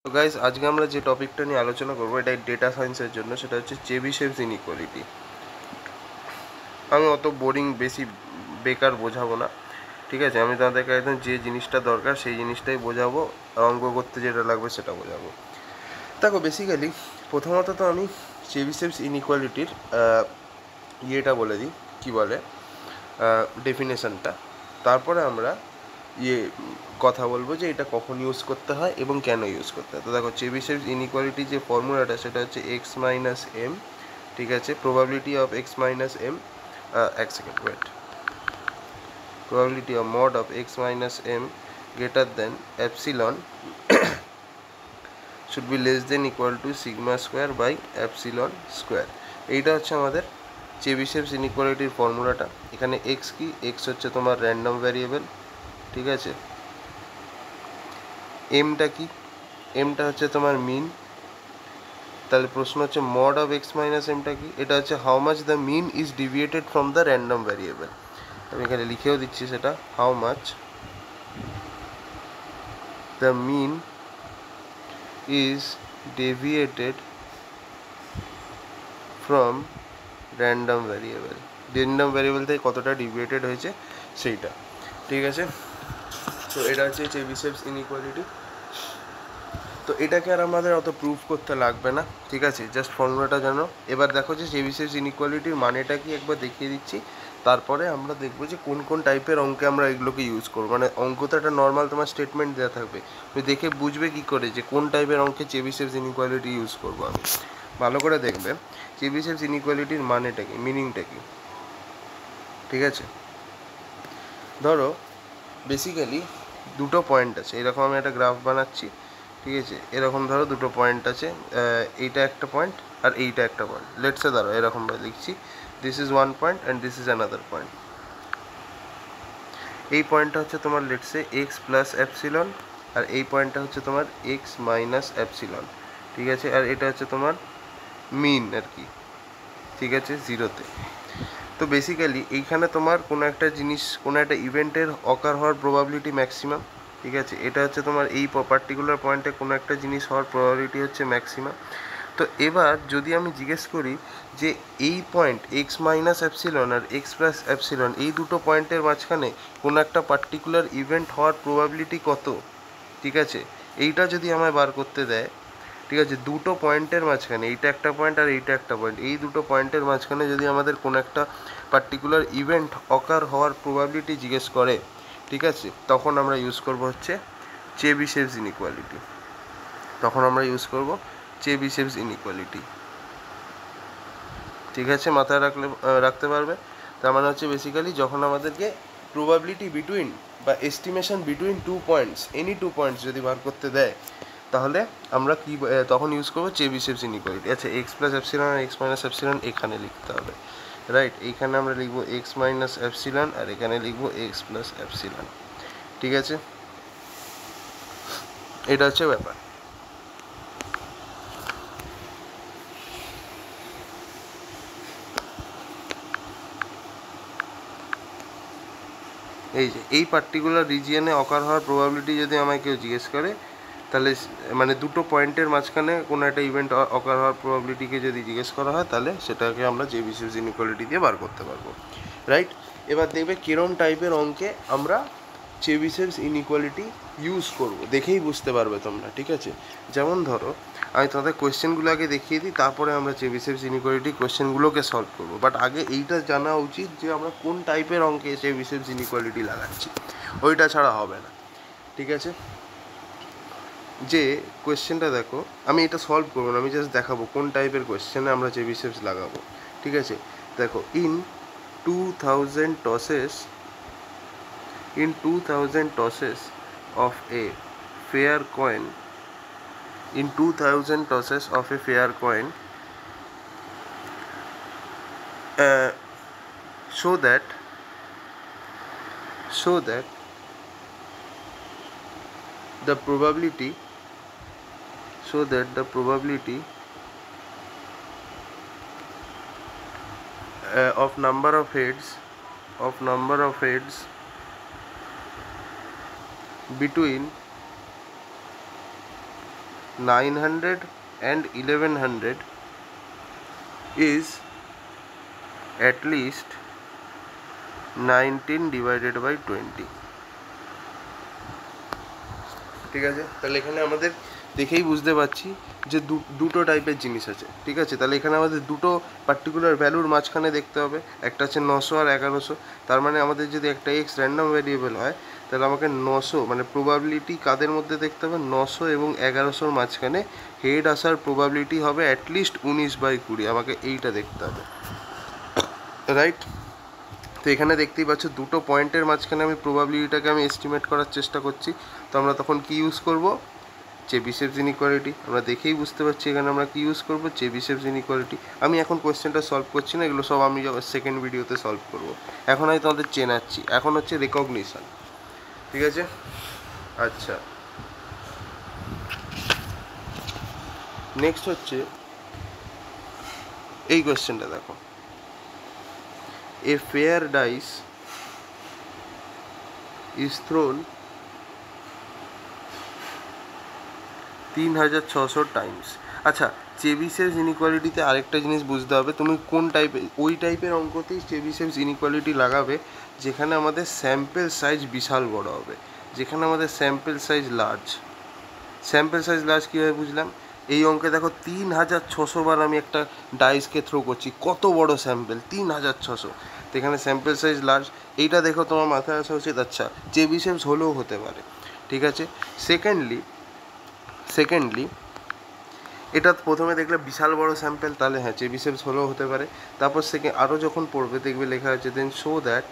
তো গাইস, আজকে আমরা যে টপিকটা নিয়ে আলোচনা করবো এটা ডেটা সায়েন্সের জন্য, সেটা হচ্ছে চেবিশেভস ইনইকুয়ালিটি। আমি অত বোরিং বেশি বেকার বোঝাবো না, ঠিক আছে? আমি তাদেরকে একদম যে জিনিসটা দরকার সেই জিনিসটাই বোঝাবো, অঙ্ক করতে যেটা লাগবে সেটা বোঝাবো। দেখো, বেসিক্যালি প্রথমত তো আমি চেবিশেভস ইনইকুয়ালিটির ইয়েটা বলে দিই, কী বলে, ডেফিনেশনটা। তারপরে আমরা কথা বলবো যে এটা কখন ইউজ করতে হয় এবং কেন ইউজ করতে হয়। তো দেখো, চেবিশেভস ইনইকুয়ালিটি যে ফর্মুলাটা সেটা হচ্ছে এক্স মাইনাস এম, ঠিক আছে? Probability of x minus M, এক second wait, probability of mod of x minus m greater than epsilon should be less than equal to sigma square by epsilon square। এইটা হচ্ছে আমাদের চেবিশেভস ইনইকুয়ালিটির ফর্মুলাটা। এখানে x কি, x হচ্ছে তোমার র্যান্ডম ভ্যারিয়েবল, ঠিক আছে? এমটা কি, এমটা হচ্ছে তোমার মিন। তাহলে প্রশ্ন হচ্ছে মড অফ এক্স মাইনাস এমটা কি, এটা হচ্ছে how much the mean is deviated from the random variable. আমি এখানে লিখেও দিচ্ছি সেটা, how much the mean is deviated from random variable, random variable থেকে কতটা ডিভিয়েটেড হয়েছে সেইটা, ঠিক আছে? তো এটা হচ্ছে চেবিশেভস ইনইকুয়ালিটি। তো এটাকে আর আমাদের অত প্রুফ করতে লাগবে না, ঠিক আছে? জাস্ট ফর্মুলাটা জানো। এবার দেখো যে চেবিশেভস ইনইকুয়ালিটির মানেটা কি একবার দেখিয়ে দিচ্ছি, তারপরে আমরা দেখবো যে কোন কোন টাইপের অঙ্কে আমরা এগুলোকে ইউজ করবো। মানে অঙ্ক তো একটা নর্মাল তোমার স্টেটমেন্ট দেওয়া থাকবে, তুমি দেখে বুঝবে কী করে যে কোন টাইপের অঙ্কে চেবিশেভস ইনইকুয়ালিটি ইউজ করবো আমি। ভালো করে দেখবে চেবিশেভস ইনইকুয়ালিটির মানেটা কি, মিনিংটা কি, ঠিক আছে? ধরো বেসিক্যালি দুটো পয়েন্ট আছে, এরকম আমি একটা গ্রাফ বানাচ্ছি, ঠিক আছে? এরকম ধরো দুটো পয়েন্ট আছে, এইটা একটা পয়েন্ট আর এইটা একটা পয়েন্ট। লেটসে ধরো এরকমভাবে লিখছি, this is one point and this is another point. এই পয়েন্টটা হচ্ছে তোমার লেটসে এক্স প্লাস অ্যাপসিলন, আর এই পয়েন্টটা হচ্ছে তোমার এক্স মাইনাস অ্যাপসিলন, ঠিক আছে? আর এটা হচ্ছে তোমার মিন আর কি, ঠিক আছে, জিরোতে। তো বেসিক্যালি এইখানে তোমার কোনো একটা জিনিস, কোনো একটা ইভেন্টের অকার হওয়ার প্রবাবিলিটি ম্যাক্সিমাম, ঠিক আছে? এটা হচ্ছে তোমার এই পার্টিকুলার পয়েন্টে কোনো একটা জিনিস হওয়ার প্রবাবিলিটি হচ্ছে ম্যাক্সিমাম। তো এবার যদি আমি জিজ্ঞেস করি যে এই পয়েন্ট এক্স মাইনাস অ্যাপসিলন আর এক্স প্লাস অ্যাপসিলন, এই দুটো পয়েন্টের মাঝখানে কোনো একটা পার্টিকুলার ইভেন্ট হওয়ার প্রবাবিলিটি কত, ঠিক আছে? এইটা যদি আমায় বার করতে দেয়, ঠিক আছে, দুটো পয়েন্টের মাঝখানে, এইটা একটা পয়েন্ট আর এইটা একটা পয়েন্ট, এই দুটো পয়েন্টের মাঝখানে যদি আমাদের কোনো একটা পার্টিকুলার ইভেন্ট অকার হওয়ার প্রবাবিলিটি জিজ্ঞেস করে, ঠিক আছে, তখন আমরা ইউজ করব হচ্ছে চেবিশেভস ইনইকুয়ালিটি। তখন আমরা ইউজ করব চেবিশেভস ইনইকুয়ালিটি, ঠিক আছে? মাথায় রাখতে পারবে। তার মানে হচ্ছে বেসিক্যালি যখন আমাদেরকে প্রবাবিলিটি বিটুইন বা estimation between two points, any two points যদি বার করতে দেয়, তাহলে আমরা কি তখন ইউজ করবো চেবিশেভস ইনইকুয়ালিটি। আচ্ছা, এক্স প্লাস অ্যাপসিলন আর এক্স মাইনাস অ্যাপসিলন এখানে লিখতে হবে, রাইট? এইখানে আমরা লিখবো এক্স মাইনাস অ্যাপসিলন আর এখানে লিখবো এক্স প্লাস অ্যাপসিলন, ঠিক আছে? এটা হচ্ছে ব্যাপার। এই যে এই পার্টিকুলার রিজিয়নে অকার হওয়ার প্রবাবিলিটি যদি আমায় কেউ জিজ্ঞেস করে, তাহলে মানে দুটো পয়েন্টের মাঝখানে কোনো একটা ইভেন্ট অকার হওয়ার প্রবাবিলিটিকে যদি জিজ্ঞেস করা হয়, তাহলে সেটাকে আমরা চেবিশেভস ইনইকুয়ালিটি দিয়ে বার করতে পারবো, রাইট? এবার দেখবে কিরম টাইপের অঙ্কে আমরা চেবিশেভস ইনইকুয়ালিটি ইউজ করব, দেখেই বুঝতে পারবে তোমরা, ঠিক আছে? যেমন ধরো আমি তোমাদের কোয়েশ্চেনগুলো আগে দেখিয়ে দিই, তারপরে আমরা চেবিশেভস ইনইকুয়ালিটি কোয়েশ্চেনগুলোকে সলভ করবো। বাট আগে এইটা জানা উচিত যে আমরা কোন টাইপের অঙ্কে চেবিশেভস ইনইকুয়ালিটি লাগাচ্ছি, ওইটা ছাড়া হবে না, ঠিক আছে? যে কোয়েশ্চেনটা দেখো, আমি এটা সলভ করবো না, আমি জাস্ট দেখাবো কোন টাইপের কোয়েশ্চেনে আমরা চেবিশেভস লাগাবো, ঠিক আছে? দেখো, in 2000 tosses of a fair coin, in 2000 tosses of a fair coin, so that the probability of number of heads between 900 and 1100 is at least 19 divided by 20. ঠিক আছে, তাহলে এখানে আমাদের দেখেই বুঝতে পারছি যে দুটো টাইপের জিনিস আছে। ঠিক আছে, তাহলে এখানে আমাদের দুটো পার্টিকুলার ভ্যালুর মাঝখানে দেখতে হবে, একটা হচ্ছে 900 আর 1100। তার মানে আমাদের যদি একটা এক্স র্যান্ডম ভ্যারিয়েবল হয় তাহলে আমাকে 900 মানে প্রবাবিলিটি কাদের মধ্যে দেখতে হবে, 900 এবং 1100-র মাঝখানে হেড আসার প্রবাবিলিটি হবে অ্যাটলিস্ট 19/20। আমাকে এইটা দেখতে হবে, রাইট? তো এখানে দেখতেই পাচ্ছ দুটো পয়েন্টের মাঝখানে আমি প্রবাবিলিটিটাকে আমি এস্টিমেট করার চেষ্টা করছি। তো আমরা তখন কি ইউজ করব, চেবিশেভস ইনইকুয়ালিটি। আমরা দেখেই বুঝতে পারছি এখানে আমরা কি ইউজ করব, চেবিশেভস ইনইকুয়ালিটি। আমি এখন কোয়েশ্চেনটা সলভ করছি না, এগুলো সব আমি সেকেন্ড ভিডিওতে সলভ করব। এখন আমি তোমাদের চেনাচ্ছি, এখন হচ্ছে রেকগনিশন। ঠিক আছে, আচ্ছা নেক্সট হচ্ছে এই কোয়েশ্চেনটা দেখো, a fair dice is thrown 3600 times. আচ্ছা, চেবিশেভস ইনইকুয়ালিটিতে আরেকটা জিনিস বুঝতে হবে, তুমি কোন টাইপের, ওই টাইপের অঙ্কতেই চেবিশেভস ইনইকুয়ালিটি লাগাবে যেখানে আমাদের স্যাম্পেল সাইজ বিশাল বড় হবে, যেখানে আমাদের sample size large. Sample size large কীভাবে বুঝলাম, এই অঙ্কে দেখো 3600 বার আমি একটা ডাইসকে থ্রো করছি, কত বড় স্যাম্পেল, 3600। তো এখানে স্যাম্পেল সাইজ লার্জ, এইটা দেখো তোমার মাথায় আসা উচিত। আচ্ছা, চেবিশেভস হলেও হতে পারে। ঠিক আছে, সেকেন্ডলি এটা প্রথমে দেখলে বিশাল বড় স্যাম্পেল, তাহলে হ্যাঁ চেবিশেভস হলেও হতে পারে। তারপর আরও যখন পড়বে দেখবে লেখা আছে then show that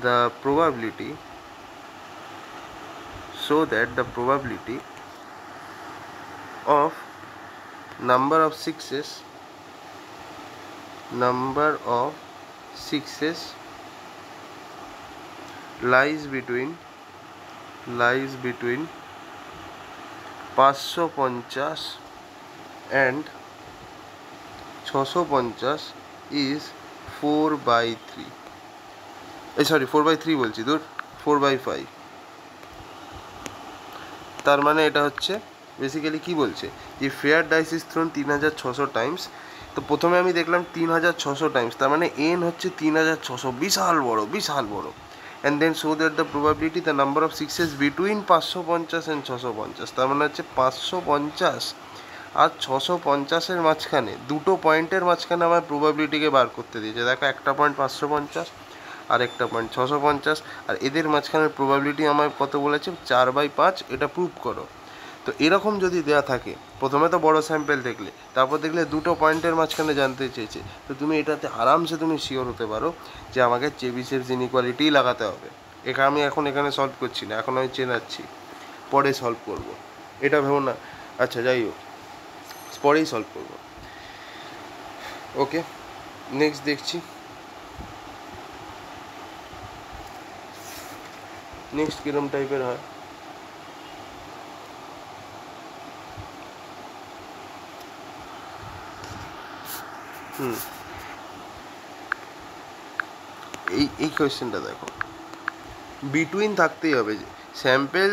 the probability of number of sixes lies between 550 and 650 is 4/3। 4/3 বলছি, 4/5। তার মানে এটা হচ্ছে বেসিক্যালি কি বলছে, যে fair dice is thrown 3600 times. তো প্রথমে আমি দেখলাম 3600 টাইমস, তার মানে এন হচ্ছে 3600, বিশাল বড়। And then show that the probability the number of sixes between 550 and 650। তার মানে হচ্ছে 550 আর 650-এর মাঝখানে, দুটো পয়েন্টের মাঝখানে আমার প্রবাবিলিটিকে বার করতে দিয়েছে। দেখো, একটা পয়েন্ট 550 আর একটা পয়েন্ট 650, আর এদের মাঝখানের প্রবাবিলিটি আমার কত বলেছে, 4/5। এটা প্রুভ করো। তো এরকম যদি দেওয়া থাকে, প্রথমে তো বড় স্যাম্পেল দেখলে, তারপর দেখলে দুটো পয়েন্টের মাঝখানে জানতে চেয়েছে, তো তুমি এটাতে আরামসে তুমি শিওর হতে পারো যে আমাকে চেবিশেভস ইনইকুয়ালিটিই লাগাতে হবে। আমি এখানে সলভ করছি না, এখন আমি চেনাচ্ছি, পরে সলভ করব, এটা ভেবো না। আচ্ছা যাই হোক, পরেই সলভ করব। ওকে, নেক্সট দেখছি। নেক্সট কিরম টাইপের হয়, এই কোয়েশ্চেনটা দেখো, বিটুইন থাকতেই হবে। যে স্যাম্পেল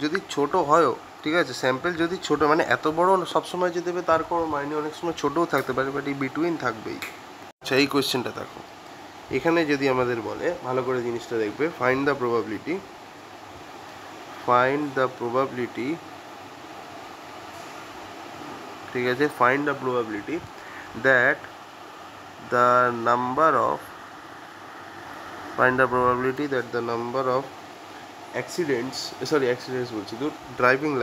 যদি ছোট হয়ও, ঠিক আছে, স্যাম্পেল যদি ছোট, মানে এত বড় সবসময় যে দেবে তার কোনো মাইনে, অনেক সময় ছোটও থাকতে পারে, বাট এই বিটুইন থাকবেই। আচ্ছা, এই কোয়েশ্চেনটা দেখো, এখানে যদি আমাদের বলে, ভালো করে জিনিসটা দেখবে, ফাইন্ড দ্য প্রবাবিলিটি ঠিক আছে, find the probability that the number of accidents বলছি, driving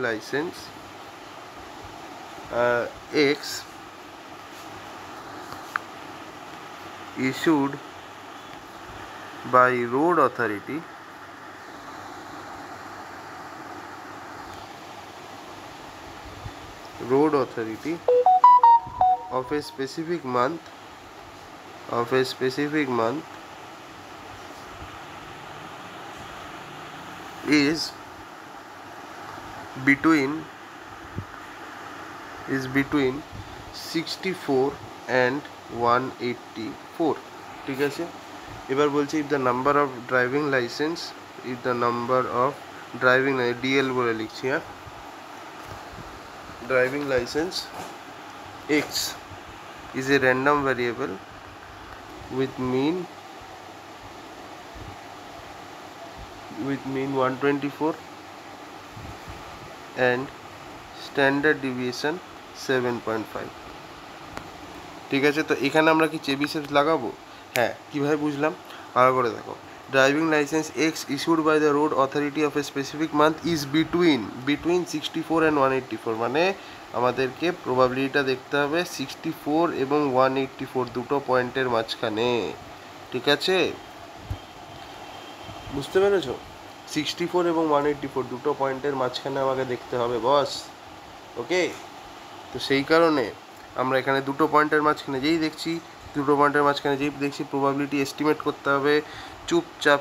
license X issued by road authority of a specific month is between 64 and 184। ঠিক আছে, এবার বলছি if the number of driving licence, if the number of driving DL বলে লিখছি, হ্যাঁ, driving license x is a random variable with mean 124 and standard deviation 7.5। ঠিক আছে, তো এখানে আমরা কি চেবিশেষ লাগাবো? হ্যাঁ, কীভাবে বুঝলাম ভালো করে দেখো। Driving licence x issued by the road authority of a specific month is between 64 and 184, মানে আমাদেরকে প্রবাবিলিটিটা দেখতে হবে 64 এবং 184 দুটো পয়েন্টের মাঝখানে। ঠিক আছে, বুঝতে পেরেছো? 64 এবং 184 দুটো পয়েন্টের মাঝখানে আমাকে দেখতে হবে বস। ওকে, তো সেই কারণে আমরা এখানে দুটো পয়েন্টের মাঝখানে যেই দেখছি প্রবাবিলিটি এস্টিমেট করতে হবে চুপচাপ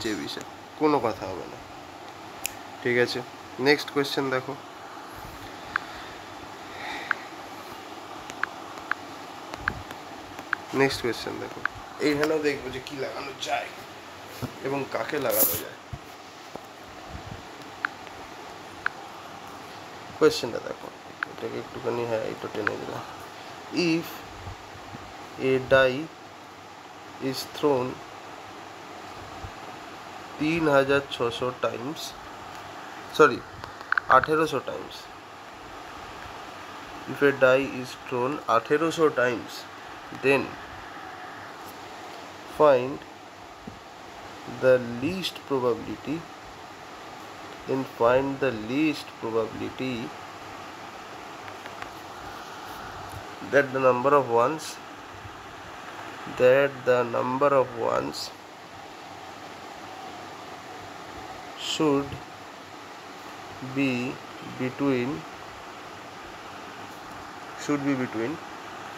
চেবিশেপ, কোনো কথা হবে না। ঠিক আছে, নেক্সট কোয়েশ্চেন দেখো। এইখানেও দেখবো যে কি লাগানো যায় এবং কাকে লাগানো যায়। কোয়েশ্চেনটা দেখো, এটাকে একটুখানি, হ্যাঁ এটা টেনে দিলাম। If a die is thrown 3600 times, sorry 1800 times, if a die is thrown 1800 times, then find the least probability that the number of ones should be between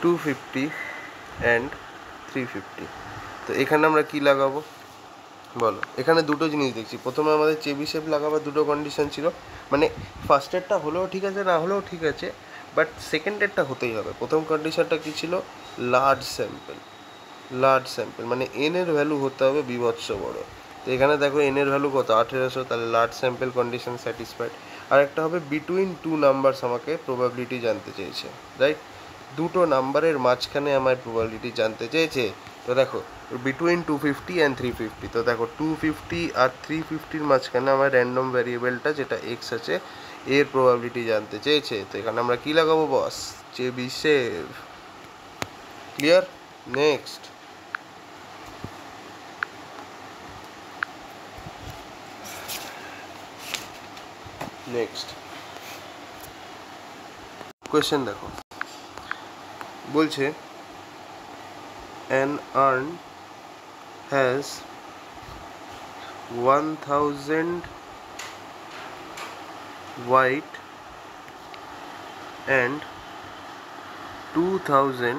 250 and 350। তো এখানে আমরা কি লাগাবো বলো? এখানে দুটো জিনিস দেখছি। প্রথমে আমাদের চেবিশেপ লাগাবার দুটো কন্ডিশন ছিল, মানে ফার্স্টেরটা হলেও ঠিক আছে, না হলেও ঠিক আছে, বাট সেকেন্ডেরটা হতেই হবে। প্রথম কন্ডিশনটা কী ছিল? লার্জ স্যাম্পল, মানে এন এর ভ্যালু হতে হবে বিভৎস বড়। তো এখানে দেখো এন এর ভ্যালু কত? 1800, তাহলে লার্জ স্যাম্পল কন্ডিশন স্যাটিসফাইড। আর একটা হবে বিটুইন টু নাম্বারস, আমাকে প্রবাবিলিটি জানতে চেয়েছে, রাইট? দুটো নাম্বারের মাঝখানে আমার প্রবাবিলিটি জানতে চেয়েছে। তো দেখো বিটুইন 250 অ্যান্ড 350, তো দেখো 250 আর 350-র মাঝখানে আমার র্যান্ডম ভ্যারিয়েবলটা যেটা এক্স আছে এর প্রবাবিলিটি জানতে চেয়েছে। তো এখানে আমরা কি লাগাবো বস? চেবিশেভ। ক্লিয়ার? নেক্সট কোয়েশ্চেন দেখো, বলছে an urn has 1000 white and 2000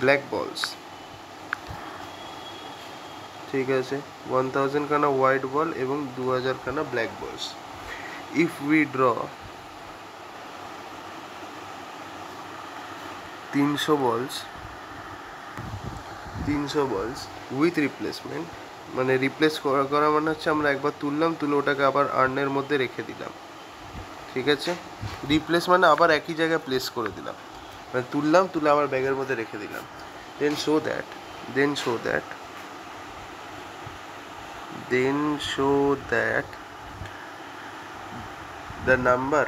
black balls। ঠিক আছে, 1000 খানা হোয়াইট বল এবং 2000 খানা ব্ল্যাক বলস। ইফ উই ড্র 300 বলস উইথ রিপ্লেসমেন্ট, মানে রিপ্লেস করা মানে হচ্ছে আমরা একবার তুলে ওটাকে আবার আর্নের মধ্যে রেখে দিলাম। ঠিক আছে, রিপ্লেস মানে আবার একই জায়গায় প্লেস করে দিলাম, মানে তুলে আবার ব্যাগের মধ্যে রেখে দিলাম। Then show that the number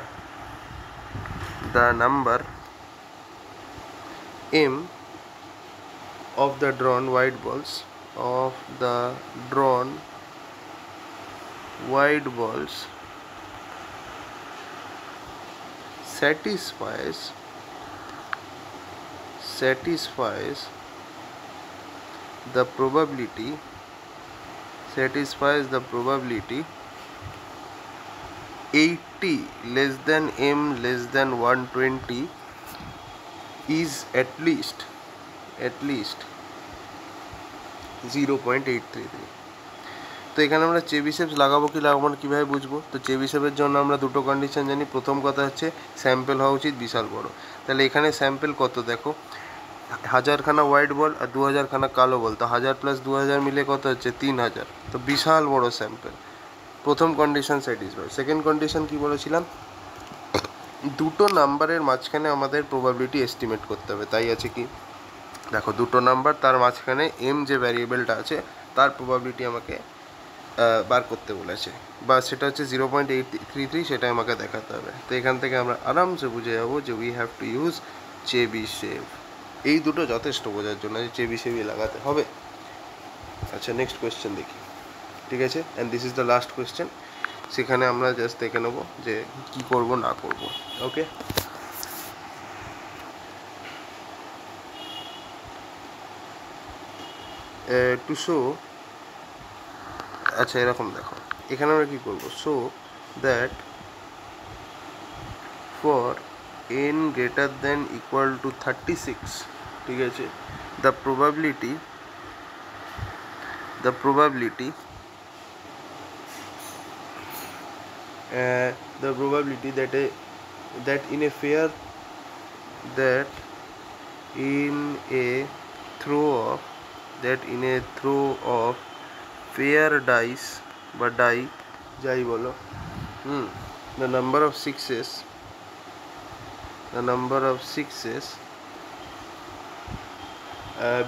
m of the drawn white balls satisfies the probability 80 less than m less than 120 is at least 0.833। তো এখানে আমরা চেবিশেপ লাগাবো কি লাগাবো না কীভাবে বুঝবো? তো চেবিশেপের জন্য আমরা দুটো কন্ডিশন জানি। প্রথম কথা হচ্ছে স্যাম্পল হওয়া উচিত বিশাল বড়। তাহলে এখানে স্যাম্পল কত দেখো, 1000খানা হোয়াইট বল আর 2000খানা কালো বল, তো 1000 প্লাস 2000 মিলে কত হচ্ছে 3000, তো বিশাল বড় স্যাম্পল। প্রথম কন্ডিশন স্যাটিসফাই। সেকেন্ড কন্ডিশন কি বলেছিলাম, দুটো নাম্বারের মাঝখানে আমাদের প্রবাবিলিটি এস্টিমেট করতে হবে। তাই আছে কি, দেখো দুটো নাম্বার তার মাঝখানে এম যে ভ্যারিয়েবলটা আছে তার প্রবাবিলিটি আমাকে বার করতে বলেছে, বা সেটা হচ্ছে 0.833, সেটা আমাকে দেখাতে হবে। তো এখান থেকে আমরা আরামসে বুঝে যাবো যে উই হ্যাভ টু ইউজ চেবিশেভ। এই দুটো যথেষ্ট বোঝার জন্য যে চেবিশেভই লাগাতে হবে। আচ্ছা, নেক্সট কোয়েশ্চেন দেখি, ঠিক আছে? And this is the last question. সেখানে আমরা জাস্ট দেখে নেবো যে কী করব না করব। ওকে, টু শো, আচ্ছা এরকম দেখো, এখানে আমরা কী করবো, show that for n greater than equal to 36, ঠিক আছে, the probability that in a throw of fair dice বা ডাই যাই বলো, the number of sixes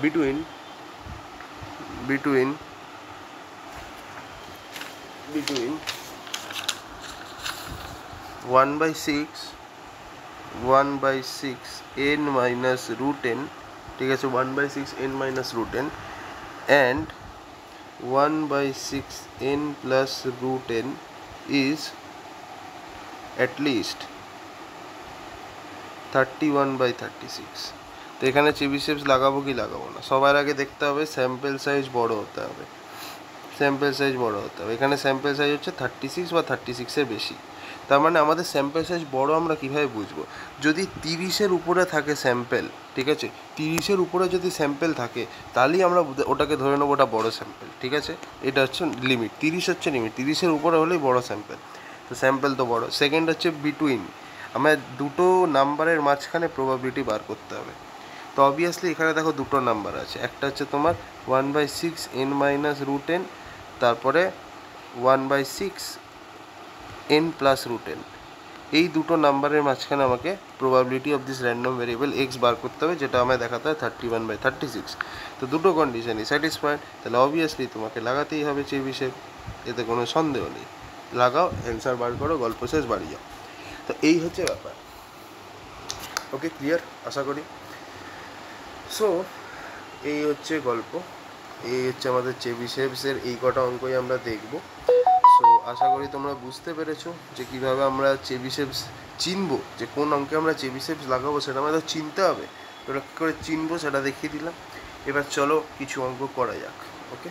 between 1/6 n minus root n, ঠিক আছে, 1/6 n minus root n and 1/6 n plus root n is at least 31/36। তো এখানে চেবিশেভস লাগাবো কি লাগাবো না, সবার আগে দেখতে হবে স্যাম্পেল সাইজ বড় হতে হবে। এখানে স্যাম্পেল সাইজ হচ্ছে 36 বা 36-এর বেশি। তার মানে আমাদের স্যাম্পেল সাইজ বড় আমরা কীভাবে বুঝবো, যদি 30-এর উপরে থাকে স্যাম্পেল, ঠিক আছে, 30-এর উপরে যদি স্যাম্পেল থাকে তাহলেই আমরা ওটাকে ধরে নেবো ওটা বড় স্যাম্পেল, ঠিক আছে। এটা হচ্ছে লিমিট, 30 হচ্ছে লিমিট, 30-এর উপরে হলেই বড় স্যাম্পেল, তো স্যাম্পেল তো বড়। সেকেন্ড হচ্ছে বিটুইন, আমার দুটো নাম্বারের মাঝখানে প্রবাবিলিটি বার করতে হবে। তো অবভিয়াসলি এখানে দেখো দুটো নাম্বার আছে, একটা হচ্ছে তোমার 1/6 n minus root n, তারপরে 1/6 n plus root n। এই দুটো নাম্বারের মাঝখানে আমাকে probability of this random variable X বার করতে হবে, যেটা আমায় দেখাতে হয় 31/36। তো দুটো কন্ডিশনই স্যাটিসফাইড, তাহলে অবভিয়াসলি তোমাকে লাগাতেই হবে চেবিশেভ, এতে কোনো সন্দেহ নেই। লাগাও, অ্যান্সার বার করো, গল্প শেষ, বাড়ি যাও। তো এই হচ্ছে ব্যাপার। ওকে, ক্লিয়ার আশা করি। সো এই হচ্ছে গল্প, এই হচ্ছে আমাদের চেবিশেভসের এই কটা অঙ্কই আমরা দেখব। সো আশা করি তোমরা বুঝতে পেরেছো যে কীভাবে আমরা চেবিশেভস চিনবো, যে কোন অঙ্কে আমরা চেবিশেভস লাগাবো সেটা আমাদের চিনতে হবে। ওটা কী করে চিনবো সেটা দেখিয়ে দিলাম। এবার চলো কিছু অঙ্ক করা যাক। ওকে।